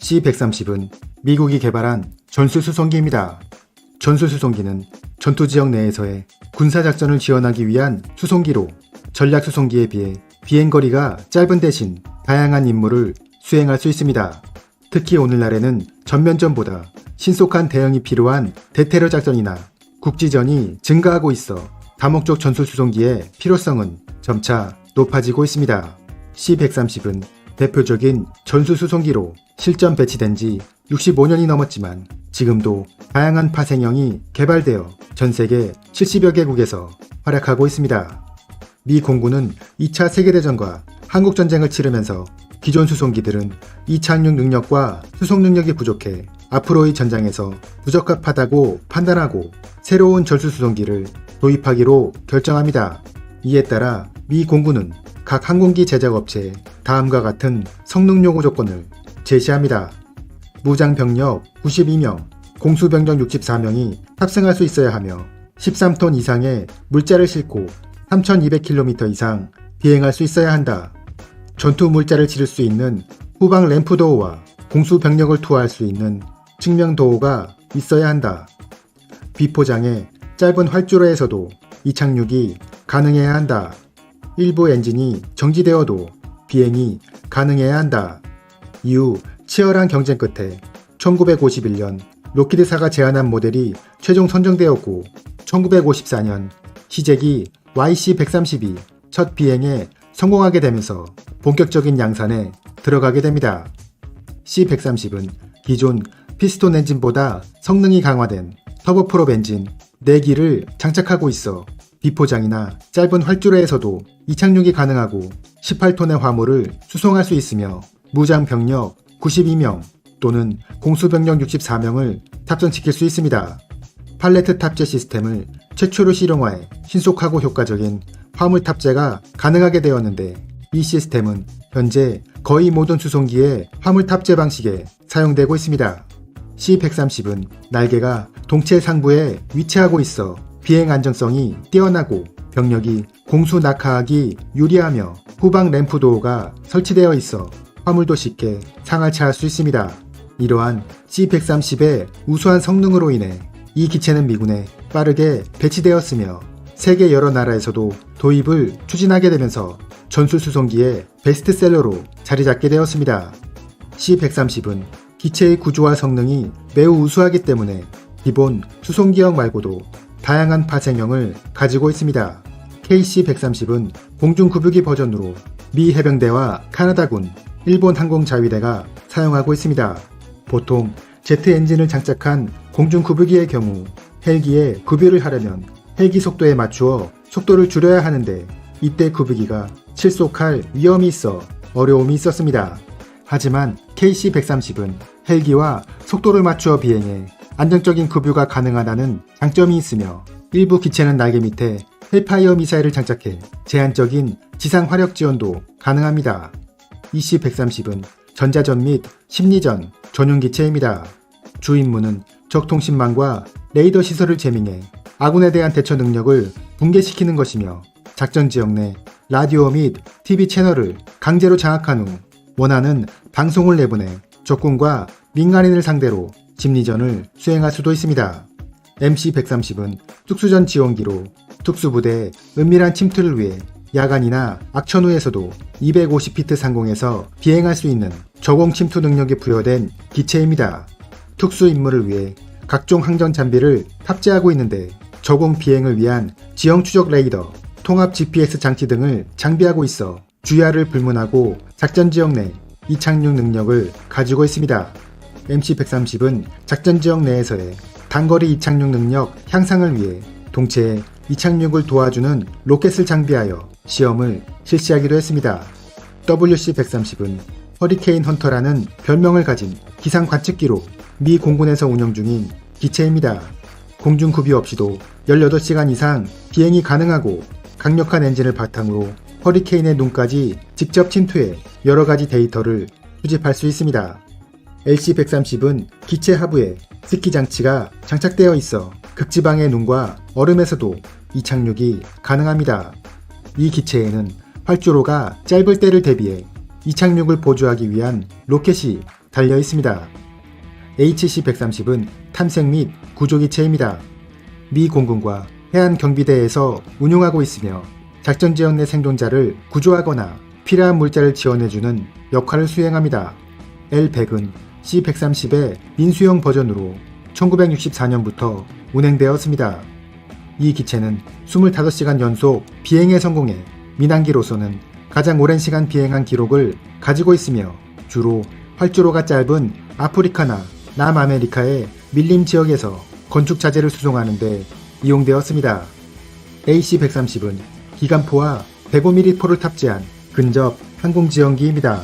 C-130은 미국이 개발한 전술수송기입니다. 전술수송기는 전투지역 내에서의 군사작전을 지원하기 위한 수송기로 전략수송기에 비해 비행거리가 짧은 대신 다양한 임무를 수행할 수 있습니다. 특히 오늘날에는 전면전보다 신속한 대응이 필요한 대테러 작전이나 국지전이 증가하고 있어 다목적 전술수송기의 필요성은 점차 높아지고 있습니다. C-130은 대표적인 전술수송기로 실전 배치된 지 65년이 넘었지만 지금도 다양한 파생형이 개발되어 전 세계 70여 개국에서 활약하고 있습니다. 미 공군은 2차 세계대전과 한국전쟁을 치르면서 기존 수송기들은 이착륙 능력과 수송 능력이 부족해 앞으로의 전장에서 부적합하다고 판단하고 새로운 전술수송기를 도입하기로 결정합니다. 이에 따라 미 공군은 각 항공기 제작업체에 다음과 같은 성능 요구 조건을 제시합니다. 무장병력 92명, 공수병력 64명이 탑승할 수 있어야 하며 13톤 이상의 물자를 싣고 3200km 이상 비행할 수 있어야 한다. 전투 물자를 치를 수 있는 후방 램프 도어와 공수병력을 투하할 수 있는 측면 도어가 있어야 한다. 비포장의 짧은 활주로에서도 이착륙이 가능해야 한다. 일부 엔진이 정지되어도 비행이 가능해야 한다. 이후 치열한 경쟁 끝에 1951년 록히드사가 제안한 모델이 최종 선정되었고 1954년 시제기 YC-132 첫 비행에 성공하게 되면서 본격적인 양산에 들어가게 됩니다. C-130은 기존 피스톤 엔진보다 성능이 강화된 터보프롭 엔진 4기를 장착하고 있어 비포장이나 짧은 활주로에서도 이착륙이 가능하고 18톤의 화물을 수송할 수 있으며 무장병력 92명 또는 공수병력 64명을 탑승시킬 수 있습니다. 팔레트 탑재 시스템을 최초로 실용화해 신속하고 효과적인 화물 탑재가 가능하게 되었는데 이 시스템은 현재 거의 모든 수송기의 화물 탑재 방식에 사용되고 있습니다. C-130은 날개가 동체 상부에 위치하고 있어 비행 안정성이 뛰어나고 병력이 공수 낙하하기 유리하며 후방 램프 도어가 설치되어 있어 화물도 쉽게 상하차할 수 있습니다. 이러한 C-130의 우수한 성능으로 인해 이 기체는 미군에 빠르게 배치되었으며 세계 여러 나라에서도 도입을 추진하게 되면서 전술수송기의 베스트셀러로 자리잡게 되었습니다. C-130은 기체의 구조와 성능이 매우 우수하기 때문에 기본 수송기형 말고도 다양한 파생형을 가지고 있습니다. KC-130은 공중급유기 버전으로 미 해병대와 카나다군, 일본 항공자위대가 사용하고 있습니다. 보통 제트 엔진을 장착한 공중급유기의 경우 헬기에 급유를 하려면 헬기 속도에 맞추어 속도를 줄여야 하는데 이때 급유기가 실속할 위험이 있어 어려움이 있었습니다. 하지만 KC-130은 헬기와 속도를 맞추어 비행해 안정적인 급유가 가능하다는 장점이 있으며 일부 기체는 날개 밑에 헬파이어 미사일을 장착해 제한적인 지상 화력 지원도 가능합니다. 이 C-130은 전자전 및 심리전 전용 기체입니다. 주 임무는 적 통신망과 레이더 시설을 제밍해 아군에 대한 대처 능력을 붕괴시키는 것이며 작전 지역 내 라디오 및 TV 채널을 강제로 장악한 후 원하는 방송을 내보내 적군과 민간인을 상대로 심리전을 수행할 수도 있습니다. MC-130은 특수전 지원기로 특수부대의 은밀한 침투를 위해 야간이나 악천 후에서도 250피트 상공에서 비행할 수 있는 저공 침투 능력이 부여된 기체입니다. 특수 임무를 위해 각종 항전 장비를 탑재하고 있는데 저공 비행을 위한 지형 추적 레이더, 통합 GPS 장치 등을 장비하고 있어 주야를 불문하고 작전 지역 내 이착륙 능력을 가지고 있습니다. MC-130은 작전 지역 내에서의 단거리 이착륙 능력 향상을 위해 동체에 이착륙을 도와주는 로켓을 장비하여 시험을 실시하기도 했습니다. WC-130은 허리케인 헌터라는 별명을 가진 기상 관측기로 미 공군에서 운영 중인 기체입니다. 공중 급유 없이도 18시간 이상 비행이 가능하고 강력한 엔진을 바탕으로 허리케인의 눈까지 직접 침투해 여러가지 데이터를 수집할 수 있습니다. LC-130은 기체 하부에 스키 장치가 장착되어 있어 극지방의 눈과 얼음에서도 이착륙이 가능합니다. 이 기체에는 활주로가 짧을 때를 대비해 이착륙을 보조하기 위한 로켓이 달려 있습니다. HC-130은 탐색 및 구조기체입니다. 미 공군과 해안경비대에서 운용하고 있으며 작전지역 내 생존자를 구조하거나 필요한 물자를 지원해주는 역할을 수행합니다. L-100은 C-130의 민수형 버전으로 1964년부터 운행되었습니다. 이 기체는 25시간 연속 비행에 성공해 민항기로서는 가장 오랜 시간 비행한 기록을 가지고 있으며 주로 활주로가 짧은 아프리카나 남아메리카의 밀림 지역에서 건축 자재를 수송하는 데 이용되었습니다. AC-130은 기관포와 105mm 포를 탑재한 근접 항공지원기입니다.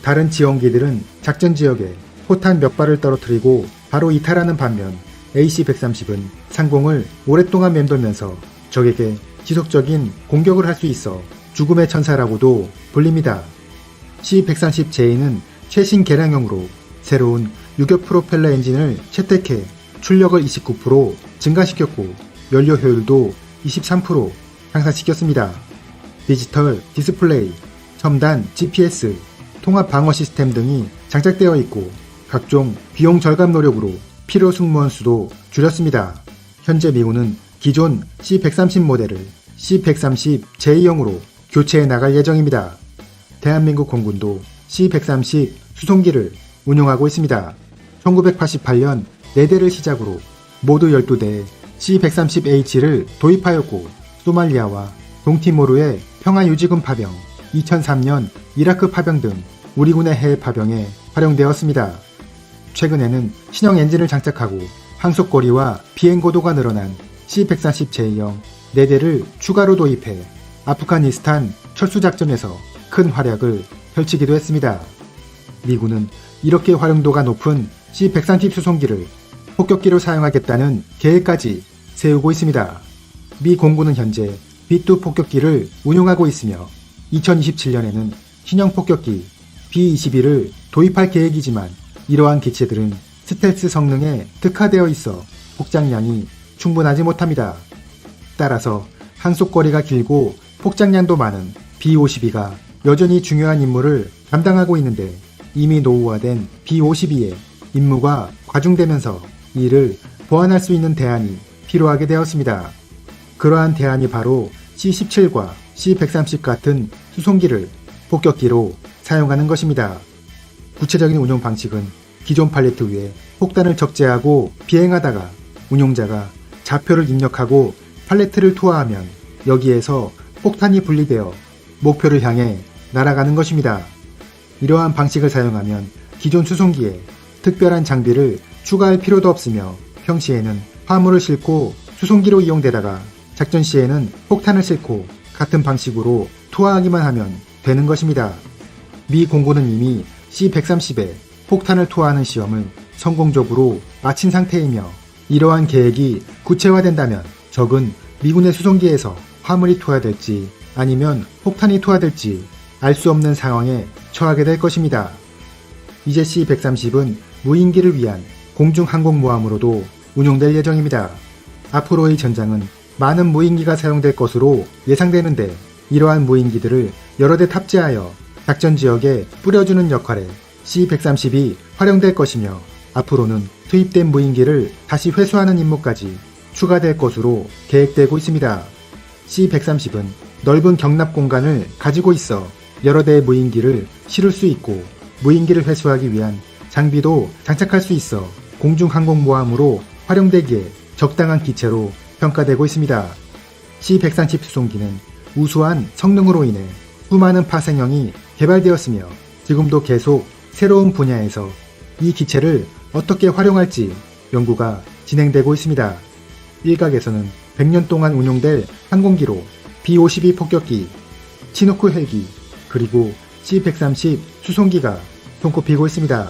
다른 지원기들은 작전 지역에 포탄 몇 발을 떨어뜨리고 바로 이탈하는 반면 AC-130은 상공을 오랫동안 맴돌면서 적에게 지속적인 공격을 할 수 있어 죽음의 천사라고도 불립니다. C-130J는 최신 개량형으로 새로운 유격 프로펠러 엔진을 채택해 출력을 29% 증가시켰고 연료 효율도 23% 향상시켰습니다. 디지털 디스플레이, 첨단 GPS, 통합 방어 시스템 등이 장착되어 있고 각종 비용 절감 노력으로 필요 승무원 수도 줄였습니다. 현재 미군은 기존 C-130 모델을 C-130J형으로 교체해 나갈 예정입니다. 대한민국 공군도 C-130 수송기를 운용하고 있습니다. 1988년 4대를 시작으로 모두 12대의 C-130H를 도입하였고 소말리아와 동티모르의 평화유지군 파병, 2003년 이라크 파병 등 우리 군의 해외 파병에 활용되었습니다. 최근에는 신형 엔진을 장착하고 항속거리와 비행고도가 늘어난 C-130J형 4대를 추가로 도입해 아프가니스탄 철수작전에서 큰 활약을 펼치기도 했습니다. 미군은 이렇게 활용도가 높은 C-130 수송기를 폭격기로 사용하겠다는 계획까지 세우고 있습니다. 미 공군은 현재 B-2 폭격기를 운용하고 있으며 2027년에는 신형 폭격기 B-22를 도입할 계획이지만 이러한 기체들은 스텔스 성능에 특화되어 있어 폭장량이 충분하지 못합니다. 따라서 항속거리가 길고 폭장량도 많은 B-52가 여전히 중요한 임무를 담당하고 있는데 이미 노후화된 B-52의 임무가 과중되면서 이를 보완할 수 있는 대안이 필요하게 되었습니다. 그러한 대안이 바로 C-17과 C-130 같은 수송기를 폭격기로 사용하는 것입니다. 구체적인 운용 방식은 기존 팔레트 위에 폭탄을 적재하고 비행하다가 운용자가 좌표를 입력하고 팔레트를 투하하면 여기에서 폭탄이 분리되어 목표를 향해 날아가는 것입니다. 이러한 방식을 사용하면 기존 수송기에 특별한 장비를 추가할 필요도 없으며 평시에는 화물을 싣고 수송기로 이용되다가 작전 시에는 폭탄을 싣고 같은 방식으로 투하하기만 하면 되는 것입니다. 미 공군은 이미 C-130에 폭탄을 투하하는 시험을 성공적으로 마친 상태이며 이러한 계획이 구체화된다면 적은 미군의 수송기에서 화물이 투하될지 아니면 폭탄이 투하될지 알 수 없는 상황에 처하게 될 것입니다. 이제 C-130은 무인기를 위한 공중항공모함으로도 운용될 예정입니다. 앞으로의 전장은 많은 무인기가 사용될 것으로 예상되는데 이러한 무인기들을 여러 대 탑재하여 작전 지역에 뿌려주는 역할에 C-130이 활용될 것이며 앞으로는 투입된 무인기를 다시 회수하는 임무까지 추가될 것으로 계획되고 있습니다. C-130은 넓은 경납 공간을 가지고 있어 여러 대의 무인기를 실을 수 있고 무인기를 회수하기 위한 장비도 장착할 수 있어 공중항공모함으로 활용되기에 적당한 기체로 평가되고 있습니다. C-130 수송기는 우수한 성능으로 인해 수많은 파생형이 개발되었으며 지금도 계속 새로운 분야에서 이 기체를 어떻게 활용할지 연구가 진행되고 있습니다. 일각에서는 100년 동안 운용될 항공기로 B-52 폭격기, 치누크 헬기, 그리고 C-130 수송기가 손꼽히고 있습니다.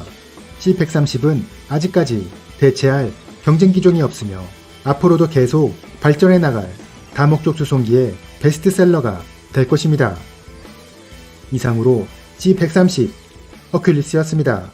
C-130은 아직까지 대체할 경쟁 기종이 없으며 앞으로도 계속 발전해 나갈 다목적 수송기의 베스트셀러가 될 것입니다. 이상으로 C-130 허큘리스였습니다.